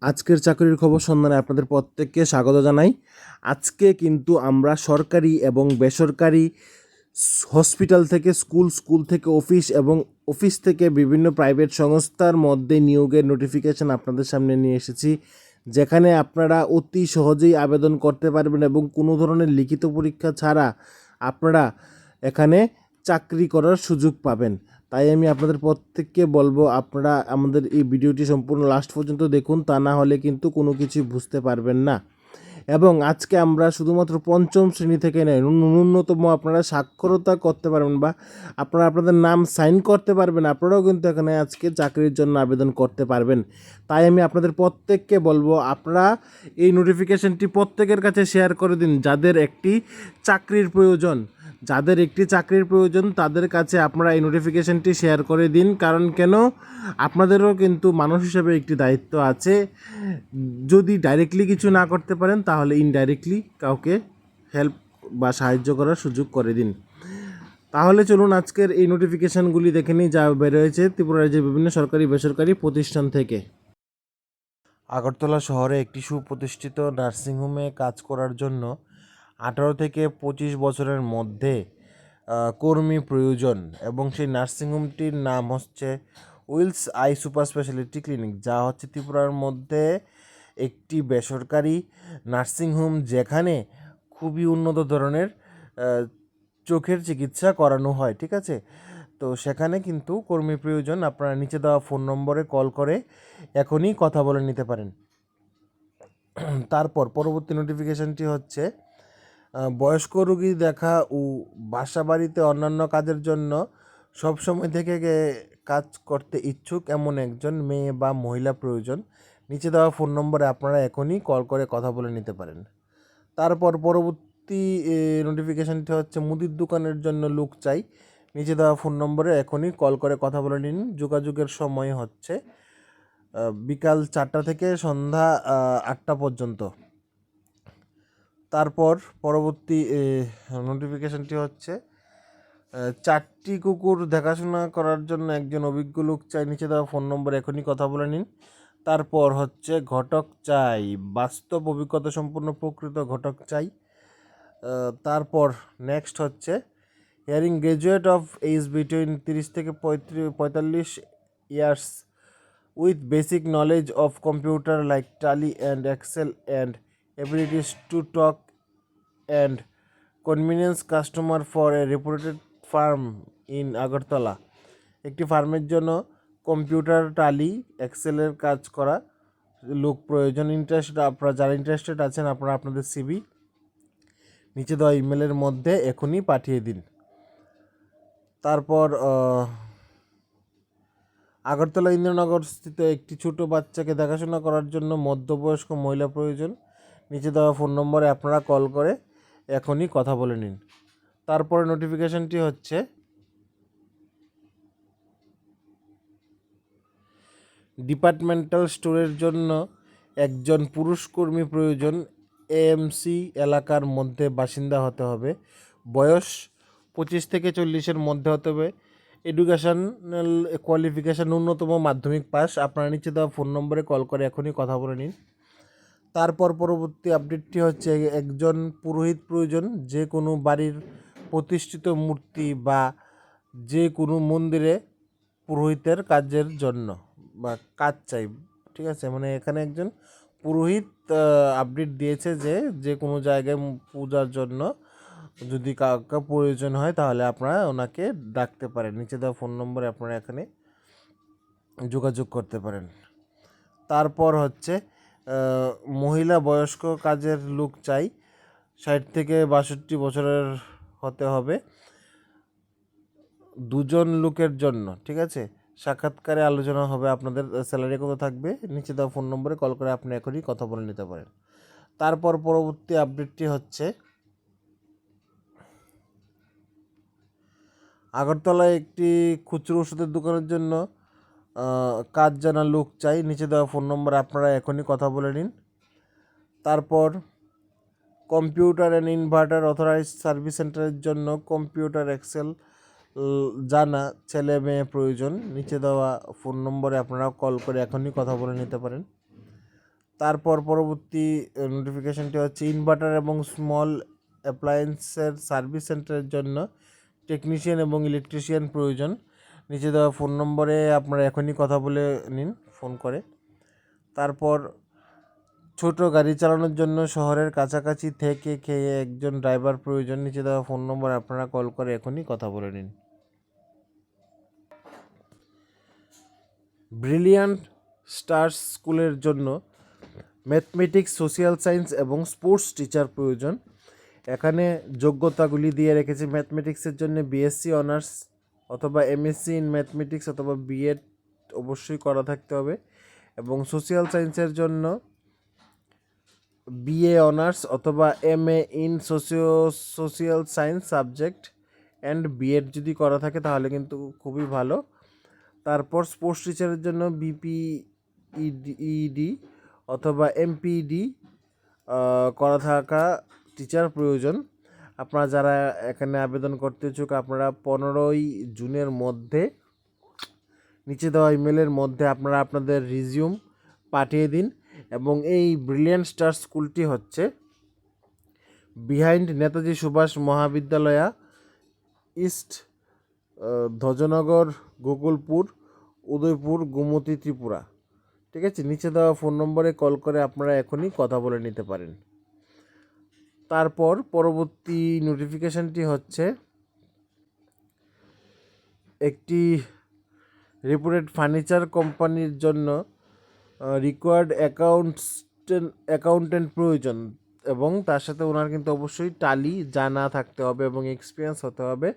আজকের চাকরির খবর সন্ধানে আপনাদের প্রত্যেককে স্বাগত জানাই। আজকে কিন্তু আমরা সরকারি এবং বেসরকারি হসপিটাল থেকে স্কুল থেকে অফিস এবং অফিস থেকে বিভিন্ন প্রাইভেট সংস্থার মধ্যে নিয়োগের নোটিফিকেশন আপনাদের সামনে নিয়ে এসেছি, যেখানে আপনারা অতি সহজেই আবেদন করতে পারবেন এবং কোনো ধরনের লিখিত পরীক্ষা ছাড়া আপনারা এখানে চাকরি করার সুযোগ পাবেন। তাই আমি আপনাদের প্রত্যেককে বলবো, আপনারা আমাদের এই ভিডিওটি সম্পূর্ণ লাস্ট পর্যন্ত দেখুন, তা না হলে কিন্তু কোনো কিছুই বুঝতে পারবেন না। এবং আজকে আমরা শুধুমাত্র পঞ্চম শ্রেণী থেকে নয়, ন্যূনতম আপনারা সাক্ষরতা করতে পারবেন বা আপনারা আপনাদের নাম সাইন করতে পারবেন, আপনারাও কিন্তু এখানে আজকে চাকরির জন্য আবেদন করতে পারবেন। তাই আমি আপনাদের প্রত্যেককে বলবো, আপনারা এই নোটিফিকেশনটি প্রত্যেকের কাছে শেয়ার করে দিন। যাদের একটি চাকরির প্রয়োজন তাদের কাছে আপনারা এই নোটিফিকেশনটি শেয়ার করে দিন। কারণ কেন, আপনাদেরও কিন্তু মানুষ হিসেবে একটি দায়িত্ব আছে। যদি ডাইরেক্টলি কিছু না করতে পারেন তাহলে ইনডাইরেক্টলি কাউকে হেল্প বা সাহায্য করার সুযোগ করে দিন। তাহলে চলুন আজকের এই নোটিফিকেশানগুলি দেখে নিই, যা বেরোয়েছে ত্রিপুরা রাজ্যের বিভিন্ন সরকারি বেসরকারি প্রতিষ্ঠান থেকে। আগরতলা শহরে একটি সুপ্রতিষ্ঠিত নার্সিংহোমে কাজ করার জন্য 18 থেকে 25 বছরের মধ্যে কর্মী প্রয়োজন এবং সেই নার্সিংহোমটির নাম হচ্ছে Wills eye super speciality clinic, যা হচ্ছে ত্রিপুরার মধ্যে একটি বেসরকারি নার্সিংহোম, যেখানে খুবই উন্নত ধরনের চোখের চিকিৎসা করানো হয়। ঠিক আছে, তো সেখানে কিন্তু কর্মী প্রয়োজন। আপনারা নিচে দেওয়া ফোন নম্বরে কল করে এখনই কথা বলে নিতে পারেন। তারপর পরবর্তী নোটিফিকেশানটি হচ্ছে বয়স্ক রোগী দেখা ও বাসা বাড়িতে অন্যান্য কাজের জন্য সবসময় থেকে কাজ করতে ইচ্ছুক এমন একজন মেয়ে বা মহিলা প্রয়োজন। নিচে দেওয়া ফোন নম্বরে আপনারা এখনই কল করে কথা বলে নিতে পারেন। তারপর পরবর্তী নোটিফিকেশানটি হচ্ছে মুদির দোকানের জন্য লোক চাই। নিচে দেওয়া ফোন নম্বরে এখনই কল করে কথা বলে নিন। যোগাযোগের সময় হচ্ছে বিকাল 4টা থেকে সন্ধ্যা 8টা পর্যন্ত। তারপর পরবর্তী নোটিফিকেশানটি হচ্ছে 4টি কুকুর দেখাশোনা করার জন্য একজন অভিজ্ঞ লোক চাই। নিচে দেওয়া ফোন নম্বর এখনই কথা বলে নিন। তারপর হচ্ছে ঘটক চাই, বাস্তব অভিজ্ঞতা সম্পূর্ণ প্রকৃত ঘটক চাই। তারপর নেক্সট হচ্ছে hiring graduate of age between 30 থেকে 45 years with basic knowledge of computer like Tally and Excel and abilities to talk and convenience customer for a reputed firm in Agartala. একটি ফার্মের জন্য কম্পিউটার টালি এক্সেলের কাজ করা লোক প্রয়োজন। আপনারা যারা ইন্টারেস্টেড আছেন, আপনারা আপনাদের সিভি নিচে দেওয়া ইমেলের মধ্যে এখনই পাঠিয়ে দিন। তারপর আগরতলা ইন্দ্রনগর স্থিত একটি ছোট বাচ্চাকে দেখাশোনা করার জন্য মধ্যবয়স্ক মহিলা প্রয়োজন। নিচে দেওয়া ফোন নম্বরে আপনারা কল করে এখনই কথা বলে নিন। তারপরে নোটিফিকেশানটি হচ্ছে ডিপার্টমেন্টাল স্টোরের জন্য একজন পুরুষ কর্মী প্রয়োজন। এএমসি এলাকার মধ্যে বাসিন্দা হতে হবে। বয়স 25 থেকে 40-এর মধ্যে হতে হবে। এডুকেশনাল কোয়ালিফিকেশান ন্যূনতম মাধ্যমিক পাস। আপনারা নিচে দেওয়া ফোন নম্বরে কল করে এখনই কথা বলে নিন। তারপর পরবর্তী আপডেটটি হচ্ছে একজন পুরোহিত প্রয়োজন, যে কোনো বাড়ির প্রতিষ্ঠিত মূর্তি বা যে কোনো মন্দিরে পুরোহিতের কাজের জন্য বা কাজ চাই। ঠিক আছে, মানে এখানে একজন পুরোহিত আপডেট দিয়েছে যে কোনো জায়গায় পূজার জন্য যদি কাউকে প্রয়োজন হয় তাহলে আপনারা ওনাকে ডাকতে পারেন। নিচে দেওয়া ফোন নম্বরে আপনারা এখানে যোগাযোগ করতে পারেন। তারপর হচ্ছে মহিলা বয়স্ক কাজের লোক চাই, 60 থেকে 62 বছরের হতে হবে, 2জন লোকের জন্য। ঠিক আছে, সাক্ষাৎকারে আলোচনা হবে আপনাদের স্যালারি কত থাকবে। নিচে দেওয়া ফোন নম্বরে কল করে আপনি এখনই কথা বলে নিতে পারেন। তারপর পরবর্তী আপডেটটি হচ্ছে আগরতলায় একটি খুচরো ওষুধের দোকানের জন্য কাজ জানা লোক চাই। নিচে দেওয়া ফোন নম্বরে আপনারা এখনই কথা বলে নিন। তারপর computer and inverter authorised service সেন্টারের জন্য কম্পিউটার এক্সেল জানা ছেলে মেয়ে প্রয়োজন। নিচে দেওয়া ফোন নম্বরে আপনারা কল করে এখনই কথা বলে নিতে পারেন। তারপর পরবর্তী নোটিফিকেশনটি হচ্ছে ইনভার্টার এবং স্মল অ্যাপ্লায়েন্সের সার্ভিস সেন্টারের জন্য টেকনিশিয়ান এবং ইলেকট্রিশিয়ান প্রয়োজন। নিচে দেওয়া ফোন নম্বরে আপনারা এখনই কথা বলে নিন ফোন করে। তারপর ছোট গাড়ি চালানোর জন্য শহরের কাছাকাছি থেকে খেয়ে একজন ড্রাইভার প্রয়োজন। নিচে দেওয়া ফোন নম্বর আপনারা কল করে এখনই কথা বলে নিন। ব্রিলিয়ান্ট স্টার্স স্কুলের জন্য ম্যাথমেটিক্স, সোশ্যাল সায়েন্স এবং স্পোর্টস টিচার প্রয়োজন। এখানে যোগ্যতাগুলি দিয়ে রেখেছি। ম্যাথমেটিক্সের জন্য বিএসসি অনার্স অথবা এমএসসি ইন ম্যাথমেটিক্স অথবা বিএড অবশ্যই করা থাকতে হবে, এবং সোশ্যাল সায়েন্সের জন্য বিএ অনার্স অথবা MA in social science subject and BEd যদি করা থাকে তাহলে কিন্তু খুবই ভালো। তারপর স্পোর্টস টিচারের জন্য বিপিইডি অথবা এমপিডি করা থাকা টিচার প্রয়োজন। আপনারা যারা এখানে আবেদন করতে ইচ্ছুক আপনারা 15ই জুনের মধ্যে নিচে দেওয়া ইমেলের মধ্যে আপনারা আপনাদের রিজিউম পাঠিয়ে দিন। এবং এই ব্রিলিয়ান্ট স্টার স্কুলটি হচ্ছে বিহাইন্ড নেতাজি সুভাষ মহাবিদ্যালয়া, ইস্ট ধ্বজনগর, গোকুলপুর, উদয়পুর, গোমতী, ত্রিপুরা। ঠিক আছে, নিচে দেওয়া ফোন নম্বরে কল করে আপনারা এখনই কথা বলে নিতে পারেন। তারপর পরবর্তী নোটিফিকেশনটি হচ্ছে একটি রেপুটেড ফার্নিচার কোম্পানির জন্য রিকোয়ার্ড অ্যাকাউন্টেন্ট প্রয়োজন, এবং তার সাথে ওনার কিন্তু অবশ্যই টালি জানা থাকতে হবে এবং এক্সপিরিয়েন্স হতে হবে,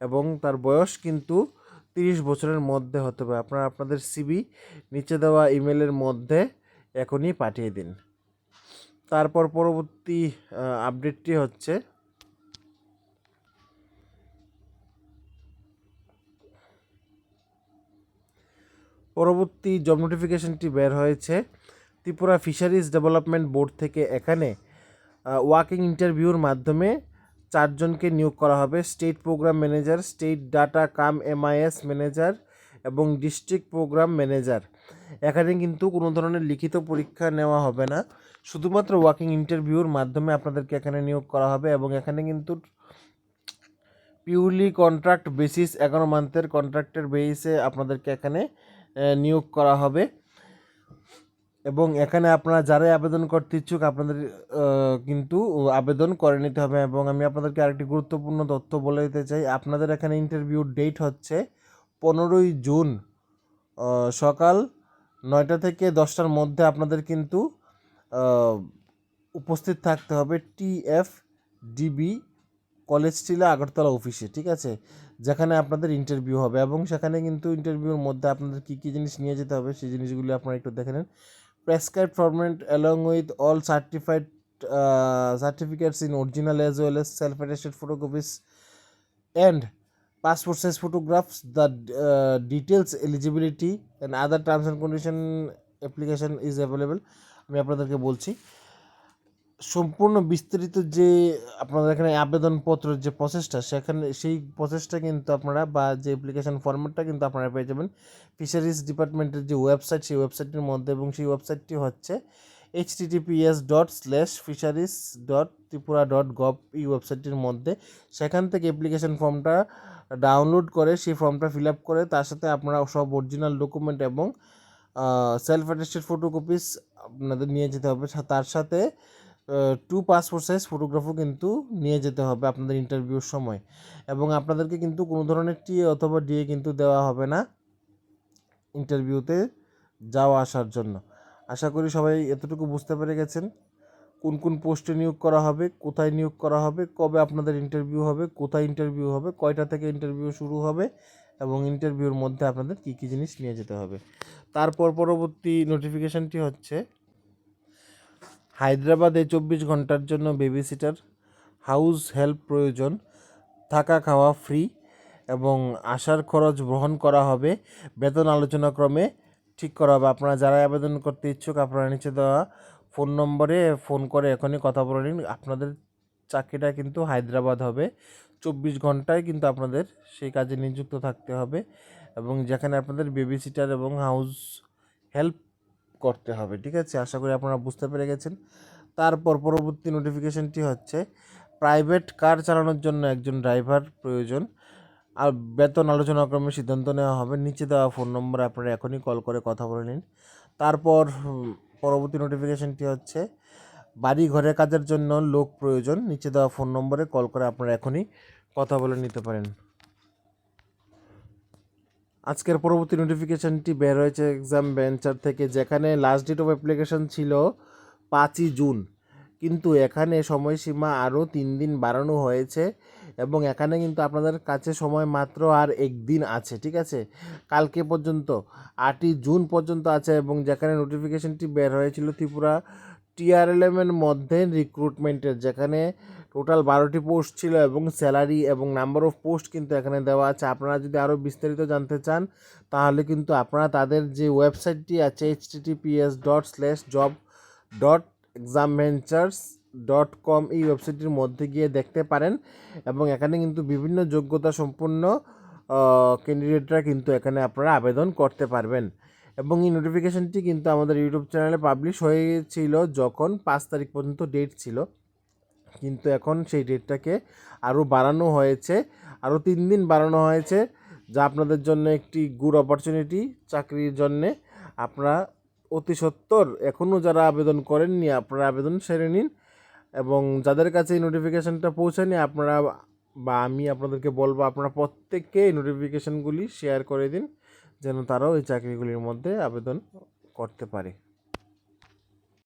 এবং তার বয়স কিন্তু 30 বছরের মধ্যে হতে হবে। আপনারা আপনাদের সিভি নিচে দেওয়া ইমেলের মধ্যে এখনই পাঠিয়ে দিন। তারপর পরবর্তী আপডেটটি হচ্ছে পরবর্তী জব নোটিফিকেশনটি বের হয়েছে ত্রিপুরা ফিশারিজ ডেভেলপমেন্ট বোর্ড থেকে। এখানে ওয়াকিং ইন্টারভিউর মাধ্যমে 4 জনকে নিয়োগ করা হবে। State programme manager, state data cum MIS manager এবং ডিস্ট্রিক্ট প্রোগ্রাম ম্যানেজার। এখানে কিন্তু কোনো ধরনের লিখিত পরীক্ষা নেওয়া হবে না, শুধুমাত্র ওয়াকিং ইন্টারভিউর মাধ্যমে আপনাদেরকে এখানে নিয়োগ করা হবে। এবং এখানে কিন্তু পিউরলি কন্ট্রাক্ট বেসিস 11 মান্থের কন্ট্রাক্টের বেসিসে আপনাদেরকে এখানে নিয়োগ করা হবে। এবং এখানে আপনারা যারাই আবেদন করতে ইচ্ছুক আপনাদের কিন্তু আবেদন করে নিতে হবে। এবং আমি আপনাদেরকে আরেকটি গুরুত্বপূর্ণ তথ্য বলে দিতে চাই, আপনাদের এখানে ইন্টারভিউ ডেট হচ্ছে 15ই জুন সকাল 9টা থেকে 10টার মধ্যে আপনাদের কিন্তু উপস্থিত থাকতে হবে TFDB কলেজ স্ট্রিটে আগরতলা অফিসে। ঠিক আছে, যেখানে আপনাদের ইন্টারভিউ হবে। এবং সেখানে কিন্তু ইন্টারভিউর মধ্যে আপনাদের কী কী জিনিস নিয়ে যেতে হবে সেই জিনিসগুলি আপনারা একটু দেখে নেন। Prescribed format along with all certificates in original as well as self-attested photocopies and passport size photographs. The details, eligibility and other terms and condition application is available. আমি আপনাদেরকে বলছি সম্পূর্ণ বিস্তারিত যে আপনাদের এখানে আবেদনপত্রের যে প্রসেসটা সেই প্রসেসটা কিন্তু আপনারা বা যে অ্যাপ্লিকেশন ফর্মেটটা কিন্তু আপনারা পেয়ে যাবেন ফিশারিজ ডিপার্টমেন্টের যে ওয়েবসাইট সেই ওয়েবসাইটের মধ্যে। এবং সেই ওয়েবসাইটটি হচ্ছে https://fisheries.tripura.gov এই ওয়েবসাইটটির মধ্যে। সেখান থেকে অ্যাপ্লিকেশন ফর্মটা ডাউনলোড করে সেই ফর্মটা ফিল আপ করে তার সাথে আপনারা সব অরিজিনাল ডকুমেন্ট এবং সেলফ অ্যাটেস্টেড ফটোকপিস আপনাদের নিয়ে যেতে হবে। তার সাথে 2 পাসপোর্ট সাইজ ফটোগ্রাফও কিন্তু নিয়ে যেতে হবে আপনাদের ইন্টারভিউর সময়। এবং আপনাদেরকে কিন্তু কোনো ধরনের টিএ অথবা ডিএ কিন্তু দেওয়া হবে না ইন্টারভিউতে যাওয়া আসার জন্য। আশা করি সবাই এতটুকু বুঝতে পেরে গেছেন কোন কোন পোস্টে নিয়োগ করা হবে, কোথায় নিয়োগ করা হবে, কবে আপনাদের ইন্টারভিউ হবে, কোথায় ইন্টারভিউ হবে, কয়টা থেকে ইন্টারভিউ শুরু হবে এবং ইন্টারভিউর মধ্যে আপনাদের কী কী জিনিস নিয়ে যেতে হবে। তারপর পরবর্তী নোটিফিকেশনটি হচ্ছে হায়দ্রাবাদে 24 ঘন্টার জন্য বেবি সিটার হাউস হেল্প প্রয়োজন। থাকা খাওয়া ফ্রি এবং আসার খরচ বহন করা হবে। বেতন আলোচনা ক্রমে ঠিক করা হবে। আপনারা যারা আবেদন করতে ইচ্ছুক আপনারা নিচে দেওয়া ফোন নম্বরে ফোন করে এখনই কথা বলে নিন। আপনাদের চাকরিটা কিন্তু হায়দ্রাবাদ হবে, 24 ঘন্টায় কিন্তু আপনাদের সেই কাজে নিযুক্ত থাকতে হবে। এবং যেখানে আপনাদের বেবি সিটার এবং হাউস হেল্প করতে হবে। ঠিক আছে, আশা করি আপনারা বুঝতে পেরে গেছেন। তারপর পরবর্তী নোটিফিকেশনটি হচ্ছে প্রাইভেট কার চালানোর জন্য একজন ড্রাইভার প্রয়োজন, আর বেতন আলোচনাক্রমে সিদ্ধান্ত নেওয়া হবে। নিচে দেওয়া ফোন নম্বরে আপনারা এখনই কল করে কথা বলে নিন। তারপর পরবর্তী নোটিফিকেশনটি হচ্ছে বাড়ি ঘরের কাজের জন্য লোক প্রয়োজন। নিচে দেওয়া ফোন নম্বরে কল করে আপনারা এখনই কথা বলে নিতে পারেন। আজকের পরবর্তী নোটিফিকেশানটি বের হয়েছে এক্সাম বেঞ্চার থেকে, যেখানে লাস্ট ডেট অফ অ্যাপ্লিকেশান ছিল 5ই জুন, কিন্তু এখানে সময়সীমা আরও 3 দিন বাড়ানো হয়েছে এবং এখানে কিন্তু আপনাদের কাছে সময় মাত্র আর 1 দিন আছে। ঠিক আছে, কালকে পর্যন্ত 8ই জুন পর্যন্ত আছে। এবং যেখানে নোটিফিকেশানটি বের হয়েছিল ত্রিপুরা TRLM এর মধ্যে রিক্রুটমেন্টের, যেখানে টোটাল 12টি পোস্ট ছিল এবং স্যালারি এবং নাম্বার অফ পোস্ট কিন্তু এখানে দেওয়া আছে। আপনারা যদি আরও বিস্তারিত জানতে চান তাহলে কিন্তু আপনারা তাদের যে ওয়েবসাইটটি আছে https://job.examventures.com এই ওয়েবসাইটটির মধ্যে গিয়ে দেখতে পারেন। এবং এখানে কিন্তু বিভিন্ন যোগ্যতা সম্পন্ন ক্যান্ডিডেটরা কিন্তু এখানে আপনারা আবেদন করতে পারবেন। এবং এই নোটিফিকেশানটি কিন্তু আমাদের ইউটিউব চ্যানেলে পাবলিশ হয়েছিল যখন 5 তারিখ পর্যন্ত ডেট ছিল, কিন্তু এখন সেই ডেটটাকে আরও বাড়ানো হয়েছে, আরও 3 দিন বাড়ানো হয়েছে, যা আপনাদের জন্য একটি গুড অপরচুনিটি চাকরির জন্যে। আপনারা অতি সত্বর এখনও যারা আবেদন করেননি আপনারা আবেদন সেরে নিন, এবং যাদের কাছে এই নোটিফিকেশানটা পৌঁছায়নি আপনারা বা আমি আপনাদেরকে বলবো আপনারা প্রত্যেককে এই নোটিফিকেশানগুলি শেয়ার করে দিন, যেন তারাও এই চাকরিগুলির মধ্যে আবেদন করতে পারে।